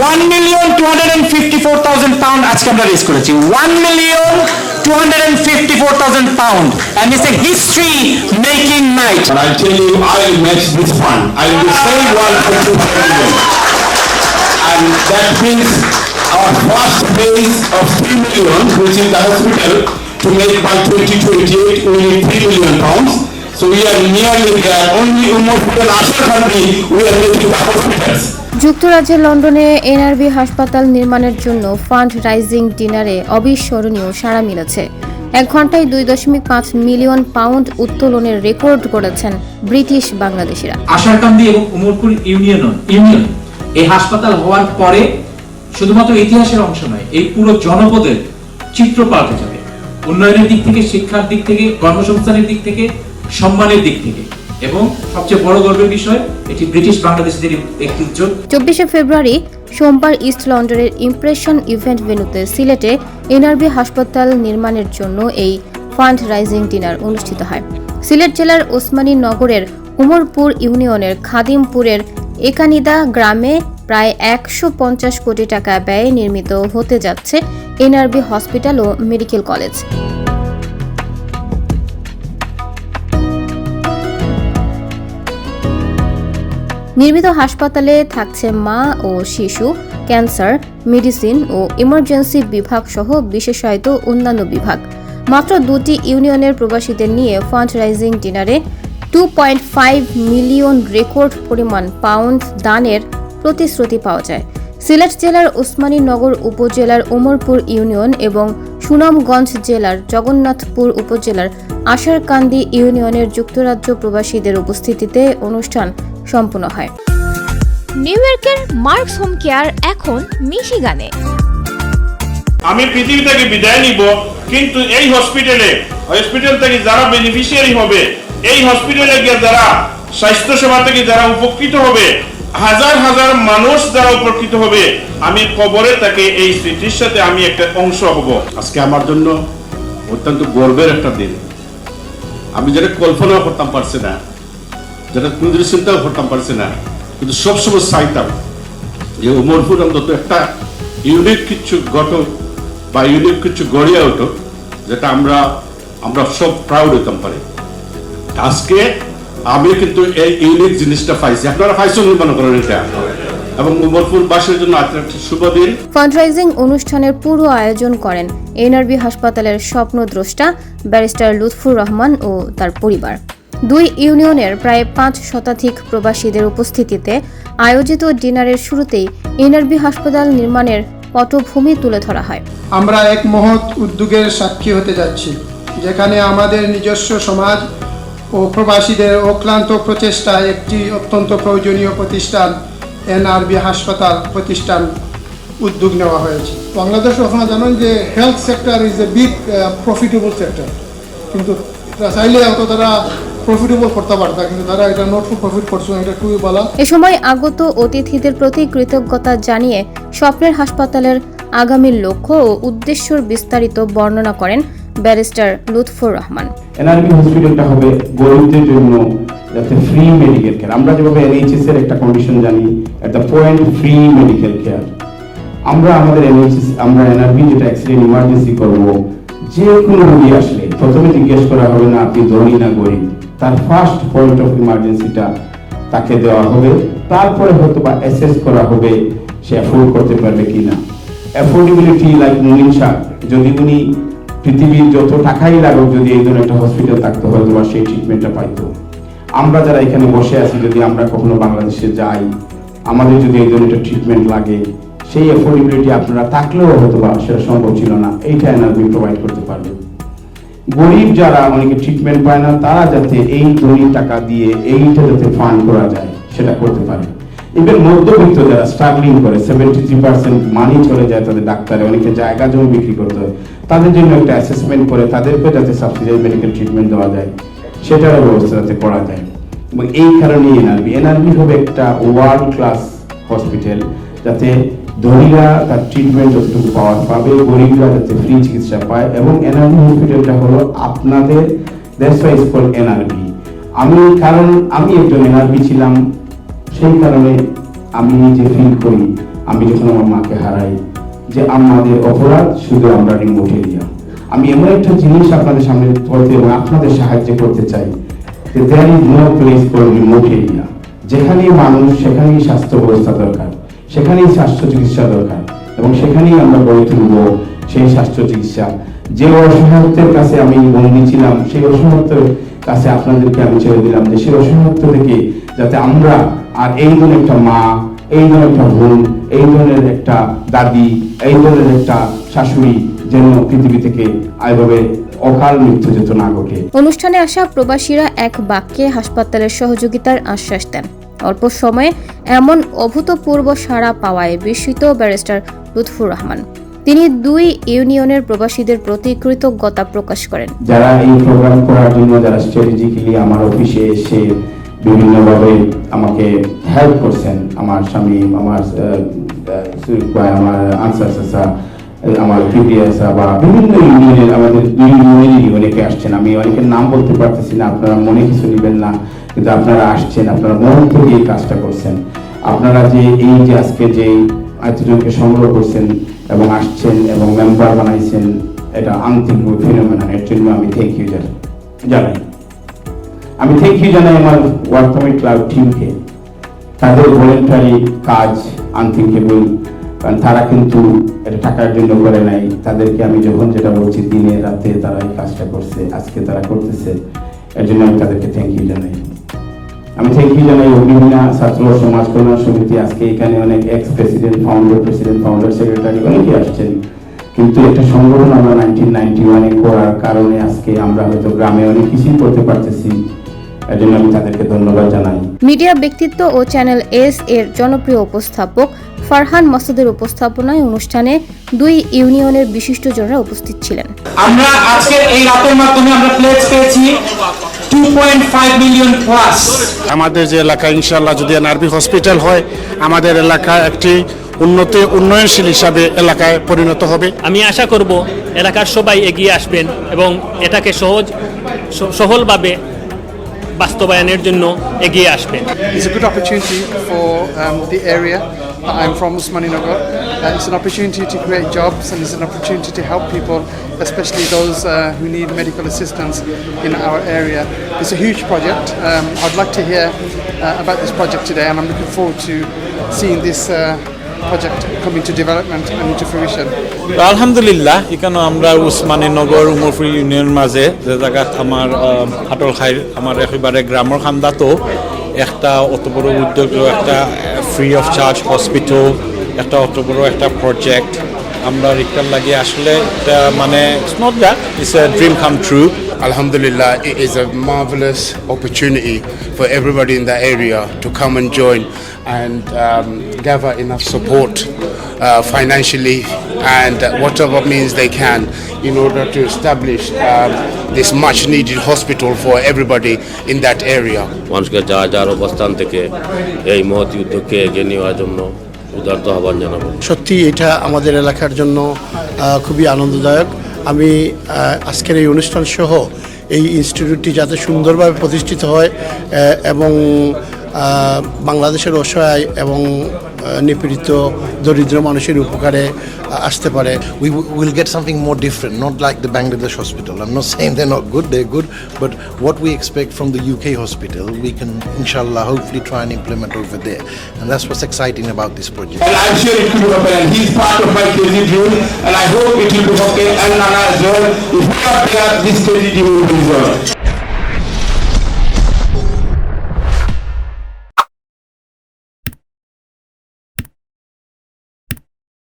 1,254,000 pound আজকে আমরা raise করেছি, 1,254,000 pound, and it's a history making night. And I tell you, I will match this fund. I will say 1.2 million. And that means our first phase of 3 million, which is the hospital, to make by 2028, we need 3 million pounds. So we are nearly there. Only almost in our country, we are making the hospitals. যুক্তরাজ্যের লন্ডনে NRB হাসপাতাল নির্মাণের জন্য fund rising ডিনারে অবিস্মরণীয় সাড়া মিলেছে। 1 ঘন্টায় 2.5 মিলিয়ন পাউন্ড উত্তোলনের রেকর্ড করেছেন ব্রিটিশ বাংলাদেশিরা। আশারকান্দি এবং উমরপুর ইউনিয়ন এই হাসপাতাল হওয়ার পরে শুধুমাত্র ইতিহাসের অংশ নয়, এই পুরো জনপদের চিত্র পাল্টে যাবে। উন্নয়নের দিক থেকে, শিক্ষার দিক থেকে, কর্মসংস্থানের দিক থেকে, সম্মানের দিক থেকে, এবং সবচেয়ে বড় গর্বের বিষয়, এটি ব্রিটিশ বাংলাদেশিদের একটি উদ্যোগ। 24শে ফেব্রুয়ারি সোমবার ইস্ট লন্ডনের ইমপ্রেশন ইভেন্ট ভেন্যুতে সিলেটে এনআরবি হাসপাতাল নির্মাণের জন্য এই ফান্ড রাইজিং ডিনার অনুষ্ঠিত হয়। সিলেট জেলার ওসমানী নগরের উমরপুর ইউনিয়নের খাদিমপুরের একানিদা গ্রামে প্রায় 150 কোটি টাকা ব্যয়ে নির্মিত হতে যাচ্ছে এনআরবি হসপিটাল ও মেডিকেল কলেজ। নির্মিত হাসপাতালে থাকছে মা ও শিশু, ক্যান্সার, মেডিসিন ও ইমার্জেন্সি বিভাগ সহ বিশেষায়িত অন্যান্য বিভাগ। মাত্র 2টি ইউনিয়নের প্রবাসীদের নিয়ে ফান্ড রাইজিং ডিনারে 2.5 মিলিয়ন রেকর্ড পরিমাণ পাউন্ড দানের প্রতিশ্রুতি পাওয়া যায়। সিলেট জেলার ওসমানী নগর উপজেলার উমরপুর ইউনিয়ন এবং সুনামগঞ্জ জেলার জগন্নাথপুর উপজেলার আশারকান্দি ইউনিয়নের যুক্তরাজ্য প্রবাসীদের উপস্থিতিতে অনুষ্ঠান সম্পন্ন হয়। নিউ ইয়র্কের মার্কস হোম কেয়ার এখন মিশিগানে। আমি পৃথিবী থেকে বিদায় নিব, কিন্তু এই হসপিটাল থেকে যারা বেনিফিশিয়ারি হবে, এই হসপিটালে গিয়ে যারা স্বাস্থ্য সেবা থেকে যারা উপকৃত হবে, হাজার হাজার মানুষ যারা উপকৃত হবে, আমি কবরে তাকে এই স্মৃতির সাথে আমি একটা অংশ হব। আজকে আমার জন্য অত্যন্ত গর্বের একটা দিন। আমি যেটা কল্পনা করতাম পারছি না, যেটা কোনদিন চিন্তাও করতাম পারছি না, কিন্তু সবসময় চাইতাম যে উমরপুর অন্তত একটা ইউনিক কিছু ঘটক বা ইউনিক কিছু গড়িয়া উঠুক, যেটা আমরা সব প্রাউড হইতাম পারি। আজকে আমি কিন্তু এই ইউনিক জিনিসটা পাইছি, আপনারা পাইছেন মনে করেন এটা, এবং উমরপুরবাসীর জন্য একটা শুভ দিন। ফান্ডরাইজিং অনুষ্ঠানের পুরো আয়োজন করেন এনআরবি হাসপাতালের স্বপ্নদ্রষ্টা ব্যারিস্টার লুৎফুর রহমান ও তার পরিবার। 2 ইউনিয়নের প্রায় 5 শতাধিক প্রবাসীদের উপস্থিতিতে আয়োজিত ডিনারের শুরুতেই এনআরবি হাসপাতাল নির্মাণের পটভূমি তুলে ধরা হয়। আমরা এক মহৎ উদ্যোগের সাক্ষী হতে যাচ্ছি, যেখানে আমাদের নিজস্ব সমাজ ও প্রবাসীদের অক্লান্ত প্রচেষ্টায় একটি অত্যন্ত প্রয়োজনীয় প্রতিষ্ঠান এনআরবি হাসপাতাল প্রতিষ্ঠান উদ্যোগ নেওয়া হয়েছে। বাংলাদেশ আপনারা জানেন যে health sector is a big profitable sector, কিন্তু চাইলে হয়তো তারা প্রফিটেবল করতে পারত, কিন্তু তারা এটা নট ফর প্রফিট করছে, এটা খুবই ভালো। এ সময় আগত অতিথিদের প্রতি কৃতজ্ঞতা জানিয়ে স্বপ্নের হাসপাতালের আগামী লক্ষ্য ও উদ্দেশ্যর বিস্তারিত বর্ণনা করেন ব্যারিস্টার লুৎফুর রহমান। এনআরবি হসপিটালটা হবে গরিবদের জন্য যাতে ফ্রি মেডিকেল কেয়ার, আমরা যেভাবে এনএইচএস এর একটা কন্ডিশন জানি at the point free medical care, আমরা আমাদের এনএইচএস আমরা এনআরবি যেটা অ্যাক্সিডেন্ট ইমার্জেন্সি করব, যে কোনো রোগী আসলে প্রথমে জিজ্ঞেস করা হবে না আপনি ধনী না গরিব, তার ফার্স্ট পয়েন্ট অফ ইমার্জেন্সিটা তাকে দেওয়া হবে, তারপরে হয়তো বা অ্যাসেস করা হবে সে অ্যাফোর্ড করতে পারবে কিনা। অ্যাফোর্ডেবিলিটি লাইক মুমিন শাহ, যদি উনি পৃথিবীর যত টাকাই লাগুক যদি এই ধরনের একটা হসপিটাল থাকতো হয়তো বা সেই ট্রিটমেন্টটা পাইতো। আমরা যারা এখানে বসে আছি, যদি আমরা কখনো বাংলাদেশে যাই, আমাদের যদি এই ধরনের একটা ট্রিটমেন্ট লাগে, সেই অ্যাফোর্ডেবিলিটি আপনারা থাকলেও হয়তো বা সেটা সম্ভব ছিল না, এইটা এনআরবি প্রোভাইড করতে পারবে। গরিব যারা অনেকে ট্রিটমেন্ট পায় না, তারা যাতে এই ধনী টাকা দিয়ে এইটা যাতে ফান্ড করা যায় সেটা করতে পারে। ইভেন মধ্যবিত্ত যারা স্ট্রাগলিং করে 73% মানি চলে যায় তাদের ডাক্তারে, অনেকে জায়গা জমি বিক্রি করতে হয়, তাদের জন্য একটা অ্যাসেসমেন্ট করে তাদেরকে যাতে সাবসিডারি মেডিকেল ট্রিটমেন্ট দেওয়া যায় সেটারও ব্যবস্থা যাতে করা যায়। এবং এই কারণেই এনআরবি হবে একটা ওয়ার্ল্ড ক্লাস হসপিটাল, যাতে ধনীরা তার ট্রিটমেন্ট যতটুকু পাবে, গরিবরা যাতে ফ্রি চিকিৎসা পায়। এবং এনআরবি হসপিটালটা হলো আপনাদের, that's why it's called NRB. আমি একজন এনআরবি ছিলাম, সেই কারণে আমি নিজে ফিল করি আমি যখন আমার মাকে হারাই, যে আমাদের অপরাধ শুধু আমরা রিমোট এরিয়া। আমি এমন একটা জিনিস আপনাদের সামনে করতে এবং আপনাদের সাহায্য করতে চাই, যে there is no place for remote area. যেখানেই মানুষ সেখানেই স্বাস্থ্য ব্যবস্থা দরকার, সেখানেই স্বাস্থ্য চিকিৎসা দরকার, এবং সেখানেই আমরা গড়ে তুলব সেই স্বাস্থ্য চিকিৎসা। যে অসহায়ত্বের কাছে আমি বন্দী ছিলাম, সেই অসহায়ত্বের কাছে আপনাদেরকে আমি ছেড়ে দিলাম, যে সেই অসহায়ত্ব থেকে যাতে আমরা আর এই ধরনের একটা মা, এই ধরনের একটা বোন, এই ধরনের একটা দাদি, এই ধরনের একটা শাশুড়ি যেন পৃথিবী থেকে এভাবে অকাল মৃত্যু যেত না ঘটে। অনুষ্ঠানে আসা প্রবাসীরা এক বাক্যে হাসপাতালের সহযোগিতার আশ্বাস দেন। অল্প সময়ে এমন অভূতপূর্ব সাড়া পাওয়ায় বিস্মিত ব্যারিস্টার লুৎফুর রহমান। তিনি 2 ইউনিয়নের প্রবাসীদের প্রতি কৃতজ্ঞতা প্রকাশ করেন। যারা এই প্রোগ্রাম করার জন্য, যারা স্ট্র্যাটেজিক্যালি আমার অফিসে এসে বিভিন্নভাবে আমাকে হেল্প করছেন, আমার স্বামী, আমার আনসার চাচা, আমার পিপিএস বা বিভিন্ন ইউনিয়নের, আমাদের 2 ইউনিয়নেরই অনেকে আসছেন। আমি অনেকের নাম বলতে পারতেছি না, আপনারা মনে কিছু নেবেন না, কিন্তু আপনারা আসছেন, আপনারা মন থেকে এই কাজটা করছেন। আপনারা যে এই যে আজকে যে এতজনকে সংগ্রহ করছেন এবং আসছেন এবং মেম্বার বানাইছেন, এটা আন্তরিক ফিনোমেনন। এর জন্য আমি থ্যাংক ইউ জানাই। আমি থ্যাংক ইউ জানাই আমার ওয়ার্ক কমিটি ক্লাব টিমকে। তাদের ভলেন্টারি কাজ আনথিঙ্কেবল, কারণ তারা কিন্তু এটা টাকার জন্য করে নাই। তাদেরকে আমি যখন যেটা বলছি, দিনে রাতে তারা এই কাজটা করছে, আজকে তারা করতেছে, এর জন্য আমি তাদেরকে থ্যাংক ইউ জানাই। আমি থ্যাংক ইউ জানাই অগ্নিবীণা ছাত্র সমাজ কল্যাণ সমিতি। আজকে এখানে অনেক এক্স প্রেসিডেন্ট, ফাউন্ডার, সেক্রেটারি অনেকে আসছেন, কিন্তু একটা সংগঠন আমরা 1991 করার কারণে আজকে আমরা হয়তো গ্রামে অনেক কিছুই করতে পারতেছি। এর জন্য আমি তাদেরকে ধন্যবাদ জানাই। মিডিয়া ব্যক্তিত্ব ও চ্যানেল এস এর জনপ্রিয় উপস্থাপক ফারহান মাসুদের উপস্থাপনায় অনুষ্ঠানে 2 ইউনিয়নের বিশিষ্টজনরা উপস্থিত ছিলেন। আমরা আজকের এই রাতের মাধ্যমে আমরা প্লেজ পেয়েছি 2.5 মিলিয়ন প্লাস। আমাদের যে এলাকা ইনশাআল্লাহ যদি এনআরবি হসপিটাল হয়, আমাদের এলাকা একটি উন্নয়নশীল হিসাবে এলাকায় পরিণত হবে। আমি আশা করব এলাকার সবাই এগিয়ে আসবেন এবং এটাকে সহজভাবে বাস্তবায়নের জন্য এগিয়ে আসবেন। It's a good opportunity for the area. I'm from Usmaninagar. It's an opportunity to create jobs, and it's an opportunity to help people, especially those who need medical assistance in our area. It's a huge project. I'd like to hear about this project today, and I'm looking forward to seeing this project come into development and into fruition. আলহামদুলিল্লাহ, এখানে আমরা উসমানীনগর উমরপুর ইউনিয়নের মাঝে যে জায়গাত আমার হাটল খাই, আমার একেবারে গ্রামের খান্দাতো একটা অত বড় উদ্যোগ, একটা ফ্রি অফ চার্জ হসপিটাল, একটা অত বড় একটা প্রজেক্ট আমরা রিক্তার লাগে আসলে এটা মানে it's not that, it's a dream come true. Alhamdulillah, it is a marvelous opportunity for everybody in the area to come and join and gather enough support financially and whatever means they can in order to establish this much needed hospital for everybody in that area. মানুষকে যার অবস্থান থেকে এই মহৎ উদ্যোগকে এগিয়ে নেওয়ার জন্য উদারত আহ্বান জানাবো। সত্যি এটা আমাদের এলাকার জন্য খুবই আনন্দদায়ক। আমি আজকের এই অনুষ্ঠান সহ এই ইনস্টিটিউটটি যাতে সুন্দরভাবে প্রতিষ্ঠিত হয় এবং বাংলাদেশের অসহায় এবং নিপীড়িত দরিদ্র মানুষের উপকারে আসতে পারে। We will get something more different, not like the Bangladesh hospital. I'm not saying they're not good, they're good, but what we expect from the UK hospital, we can inshallah hopefully try and implement over there. And that's what's exciting about this project. And I'm sure it will happen, and he's part of my KZ dream, and I hope it will be okay, and Nana as well. If we are there, this KZ dream will be resolved.